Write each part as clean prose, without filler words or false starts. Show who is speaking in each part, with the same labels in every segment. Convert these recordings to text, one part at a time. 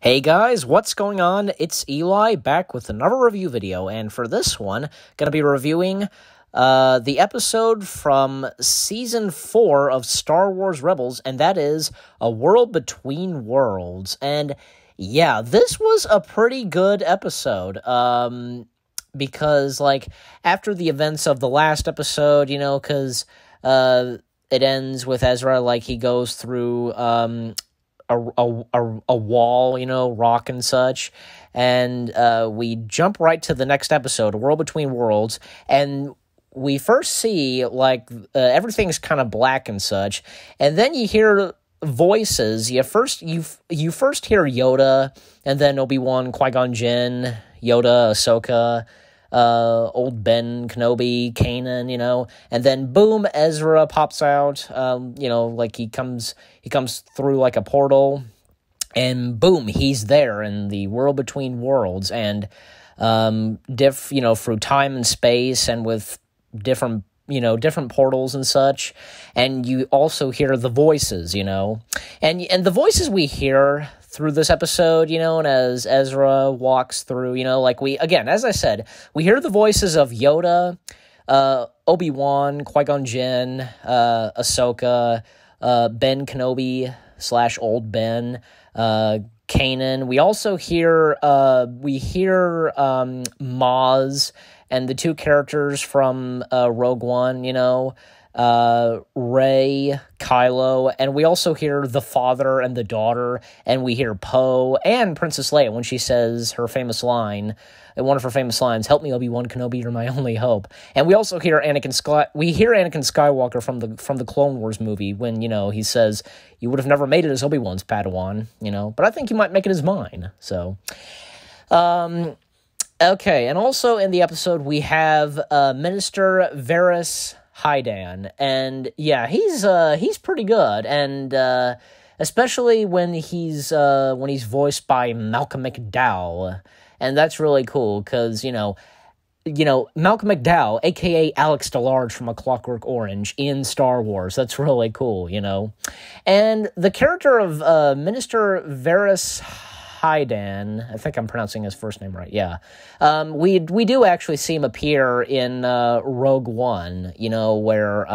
Speaker 1: Hey guys, what's going on? It's Eli back with another review video, and for this one, gonna be reviewing the episode from Season 4 of Star Wars Rebels, and that is A World Between Worlds. And yeah, this was a pretty good episode, because, after the events of the last episode, because it ends with Ezra, he goes through, a wall, rock and such, and we jump right to the next episode, A World Between Worlds, and we first see, everything's kind of black and such, and then you hear voices. You first hear Yoda, and then Obi-Wan, Qui-Gon Jinn, Yoda, Ahsoka, old Ben Kenobi, Kanan, and then boom, Ezra pops out, he comes through like a portal, and boom, he's there in the world between worlds, and, through time and space, and with different portals and such, and you also hear the voices, and the voices we hear through this episode, and as Ezra walks through, as I said, we hear the voices of Yoda, Obi-Wan, Qui-Gon Jinn, Ahsoka, Ben Kenobi / Old Ben, Kanan. We also hear, Maz, and the two characters from Rogue One, Rey, Kylo, and we also hear the father and the daughter, and we hear Poe and Princess Leia when she says her famous line, one of her famous lines, "Help me, Obi-Wan Kenobi, you're my only hope." And we also hear Anakin Skywalker from the Clone Wars movie when, he says, "You would have never made it as Obi-Wan's Padawan," but I think you might make it as mine, so... Okay, and also in the episode we have Minister Varys Hydan, and yeah, he's pretty good, and especially when he's voiced by Malcolm McDowell, and that's really cool because Malcolm McDowell, aka Alex DeLarge from A Clockwork Orange in Star Wars, that's really cool, and the character of Minister Varys Hydan, I think I'm pronouncing his first name right, yeah. We do actually see him appear in Rogue One, where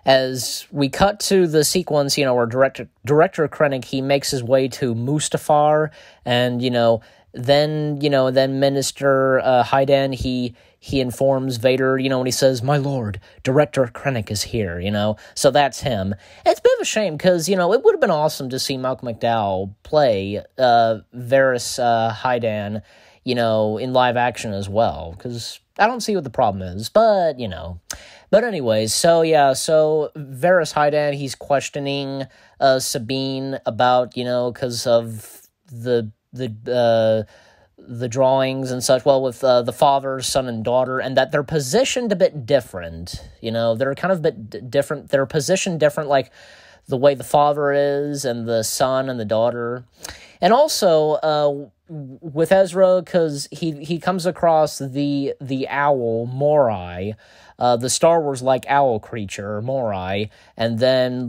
Speaker 1: as we cut to the sequence, where Director Krennic, he makes his way to Mustafar, and, then Minister Hydan, he informs Vader, when he says, "My lord, Director Krennic is here," so that's him. And it's a bit of a shame, because, it would have been awesome to see Malcolm McDowell play Varys Hydan, in live action as well, because I don't see what the problem is, but, But anyways, so Varys Hydan, he's questioning Sabine about, because of the drawings and such, with the father, son, and daughter, and that they're positioned a bit different, they're kind of a bit different, they're positioned different, like the way the father is, and the son, and the daughter, and also, with Ezra, because he comes across the owl, Morai, the Star Wars-like owl creature, Morai, and then,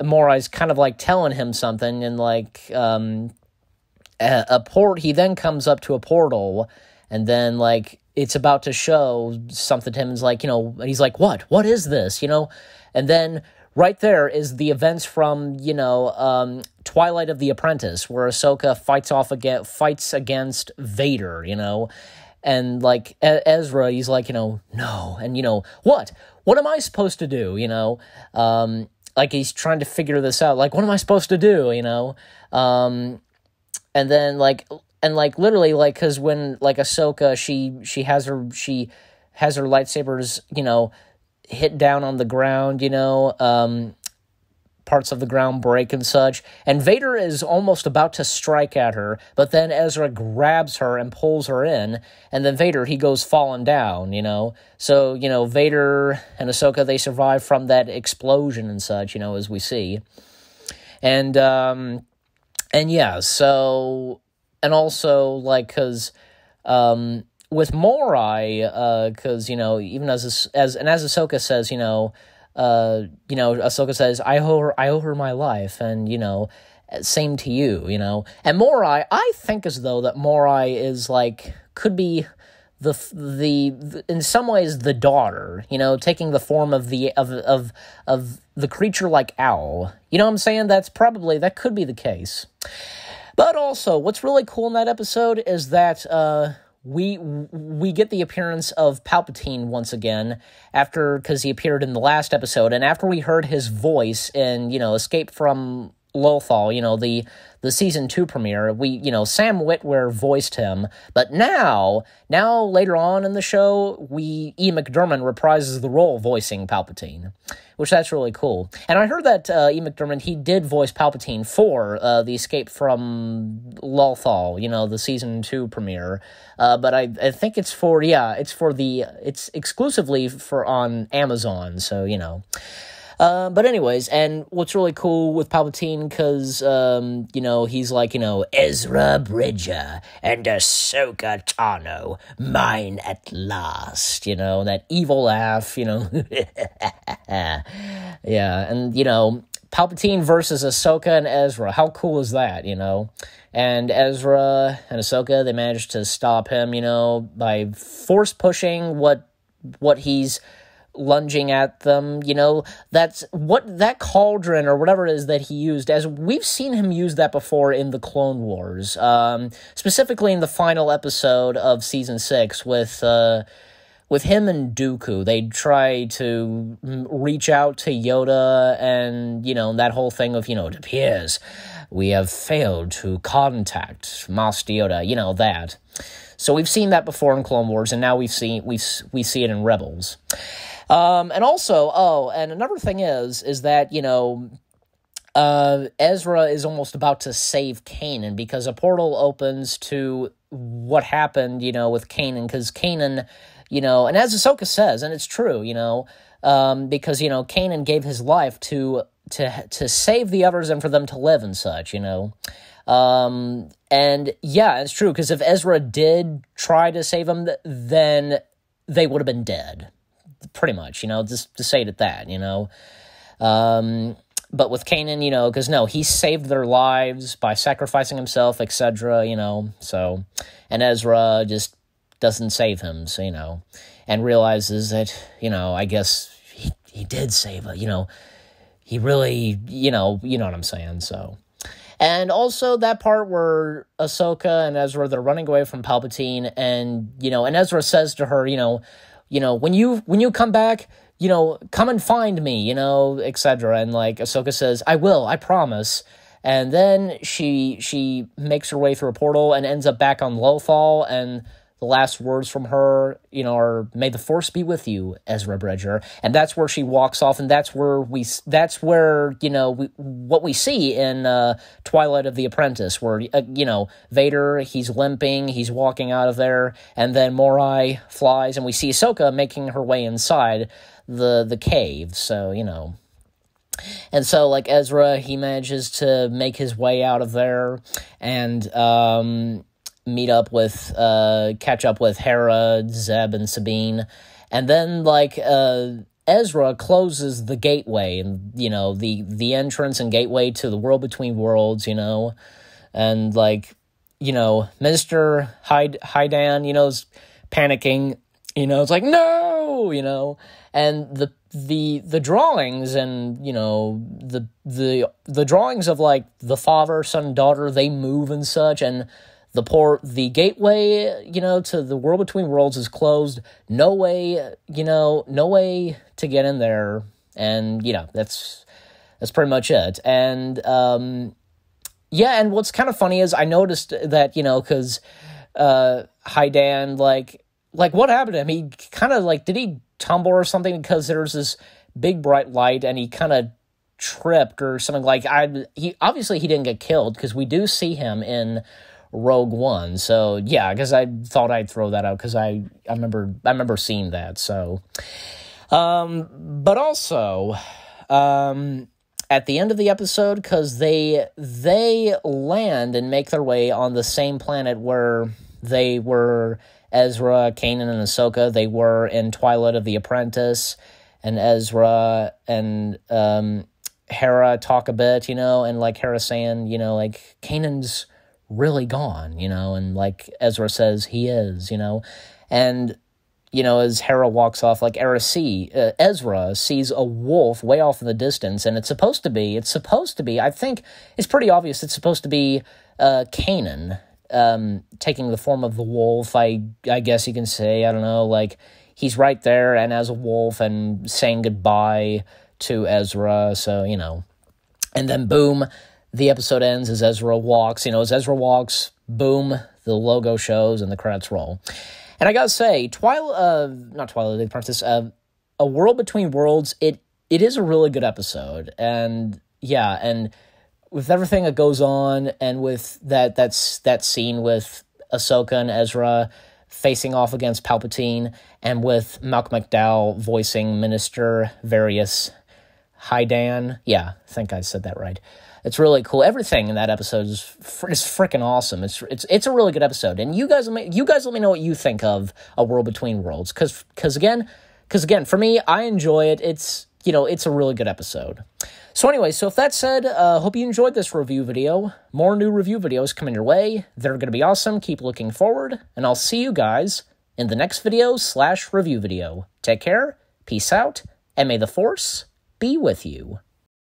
Speaker 1: Morai's kind of, telling him something, and, he then comes up to a portal, and then, it's about to show something to him, and he's like, what is this, and then right there is the events from, Twilight of the Apprentice, where Ahsoka fights against Vader, and, Ezra, he's like, no, and, what am I supposed to do, he's trying to figure this out, what am I supposed to do, and then, literally, because when, Ahsoka, she has her lightsabers, hit down on the ground, parts of the ground break and such, and Vader is almost about to strike at her, but then Ezra grabs her and pulls her in, and then Vader, he goes falling down, so, Vader and Ahsoka, they survive from that explosion and such, as we see, and yeah, so, and also, because, with Morai, because, even as Ahsoka says, Ahsoka says, I owe her my life, and, same to you, And Morai, I think as though that Morai is, could be the in some ways the daughter, taking the form of the creature like owl. You know what I'm saying? That could be the case. But also, what's really cool in that episode is that we get the appearance of Palpatine once again, because he appeared in the last episode, and after we heard his voice in, Escape from Lothal, the season 2 premiere, Sam Witwer voiced him, but now later on in the show, Ian McDiarmid reprises the role voicing Palpatine, which that's really cool. And I heard that Ian McDiarmid, he did voice Palpatine for the Escape from Lothal, the season 2 premiere, but I think it's it's exclusively for on Amazon, so, But anyways, and what's really cool with Palpatine, because, he's like, Ezra Bridger and Ahsoka Tano, mine at last, that evil laugh, Yeah, and, Palpatine versus Ahsoka and Ezra, how cool is that, And Ezra and Ahsoka, they managed to stop him, by force pushing what he's lunging at them, that's what that cauldron or whatever it is that he used, as we've seen him use that before in the Clone Wars, specifically in the final episode of season 6 with him and Dooku. They try to reach out to Yoda, and, that whole thing of, it appears we have failed to contact Master Yoda, that. So we've seen that before in Clone Wars, and now we see it in Rebels. And also, and another thing is that, Ezra is almost about to save Kanan, because a portal opens to what happened, with Kanan, because Kanan, and as Ahsoka says, and it's true, because, Kanan gave his life to save the others and for them to live and such, and yeah, it's true, because if Ezra did try to save them, then they would have been dead. Pretty much, just to say it at that, but with Kanan, because he saved their lives by sacrificing himself, etc., so, and Ezra just doesn't save him, so, and realizes that, I guess he did save her, he really, you know what I'm saying, so. And also that part where Ahsoka and Ezra, they're running away from Palpatine, and, and Ezra says to her, when you come back, come and find me, etc. And, Ahsoka says, I will, I promise. And then she makes her way through a portal and ends up back on Lothal, and the last words from her, are, may the Force be with you, Ezra Bridger. And that's where she walks off, and that's where what we see in Twilight of the Apprentice, where, Vader, he's limping, he's walking out of there, and then Morai flies, and we see Ahsoka making her way inside the cave, so, And so, Ezra, he manages to make his way out of there, and, catch up with Hera, Zeb, and Sabine, and then, Ezra closes the gateway, and, the entrance and gateway to the world between worlds, and, Minister Hydan, is panicking, it's like, no, and the drawings and, the drawings of, the father, son, and daughter, they move and such, and the gateway, to the world between worlds is closed. No way to get in there. And, that's pretty much it. And, and what's kind of funny is I noticed that, because, Hydan, what happened to him? He kind of, did he tumble or something? Because there's this big bright light and he kind of tripped or something he didn't get killed, because we do see him in Rogue One, so yeah, because I thought I'd throw that out, because I remember seeing that, so, but also, at the end of the episode, because they land and make their way on the same planet where they were, Ezra, Kanan, and Ahsoka, they were in Twilight of the Apprentice, and Ezra and Hera talk a bit, and like Hera saying, like Kanan's really gone, and like Ezra says he is, and as Hera walks off, like Ezra sees a wolf way off in the distance, and it's supposed to be, I think it's pretty obvious it's supposed to be Kanan taking the form of the wolf, I guess you can say, I don't know, like he's right there and as a wolf and saying goodbye to Ezra, so, and then boom, the episode ends as Ezra walks, boom, the logo shows and the credits roll. And I gotta say, not Twilight of the Princess, A World Between Worlds, it is a really good episode. And yeah, and with everything that goes on, and with that scene with Ahsoka and Ezra facing off against Palpatine, and with Malcolm McDowell voicing Minister Various Hydan. Yeah, I think I said that right. It's really cool. Everything in that episode is freaking awesome. It's a really good episode. And you guys let me know what you think of A World Between Worlds. Because again, for me, I enjoy it. It's a really good episode. So anyway, so if that said, hope you enjoyed this review video. More new review videos coming your way. They're going to be awesome. Keep looking forward. And I'll see you guys in the next video/review video. Take care, peace out, and may the Force be with you.